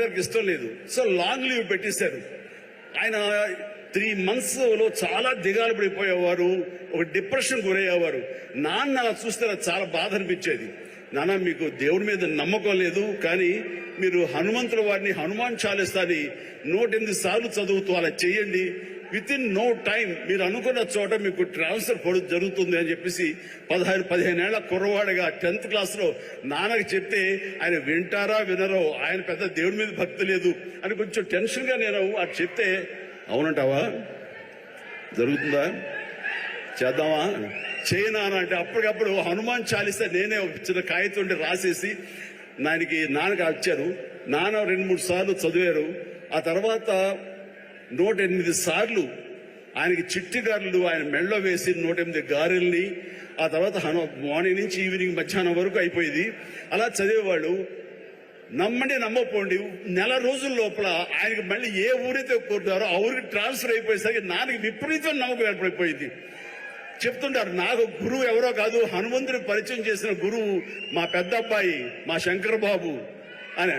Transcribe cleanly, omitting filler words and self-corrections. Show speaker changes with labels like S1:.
S1: నాన్నగారికి ఇష్టం లేదు. సో లాంగ్ లీవ్ పెట్టేశారు. ఆయన 3 months చాలా దిగాలు పడిపోయేవారు, ఒక డిప్రెషన్ గురయ్యేవారు. నాన్న అలా చూస్తే నాకు చాలా బాధ అనిపించేది. నాన్న, మీకు దేవుడి మీద నమ్మకం లేదు, కానీ మీరు హనుమంతుల వారిని హనుమాన్ చాలీసాని 108 సార్లు చదువుతూ అలా చేయండి. విత్ ఇన్ నో టైం మీరు అనుకున్న చోట మీకు ట్రాన్స్ఫర్ జరుగుతుంది అని చెప్పేసి 15 ఏళ్ల కుర్రవాడిగా 10th క్లాస్లో నాన్నకి చెప్తే ఆయన వింటారా వినరో, ఆయన పెద్ద దేవుడి మీద భక్తి లేదు అని కొంచెం టెన్షన్గా నేను అటు చెప్తే, అవునంటావా, జరుగుతుందా, చేద్దామా, చేయనా అంటే అప్పటికప్పుడు హనుమాన్ చాలీసా నేనే ఒక చిన్న కాగితం రాసేసి నాన్నకి వచ్చారు. నాన్న 2-3 సార్లు చదివారు. ఆ తర్వాత 108 సార్లు ఆయనకి చిట్టి గారెలు ఆయన మెళ్ళో వేసి 108 గారెల్ని, ఆ తర్వాత మార్నింగ్ నుంచి ఈవినింగ్ మధ్యాహ్నం వరకు అయిపోయింది. అలా చదివేవాళ్ళు. నమ్మండి నమ్మపోండి, 1 నెల రోజుల లోపల ఆయనకి మళ్ళీ ఏ ఊరైతే కోరుతారో ఆ ఊరికి ట్రాన్స్ఫర్ అయిపోయేసరికి నాన్నకి విపరీతం నమ్మకం ఏర్పడిపోయింది. చెప్తుంటారు, నాకు గురువు ఎవరో కాదు, హనుమంతుని పరిచయం చేసిన గురువు మా పెద్ద అబ్బాయి, మా శంకర్ బాబు అని.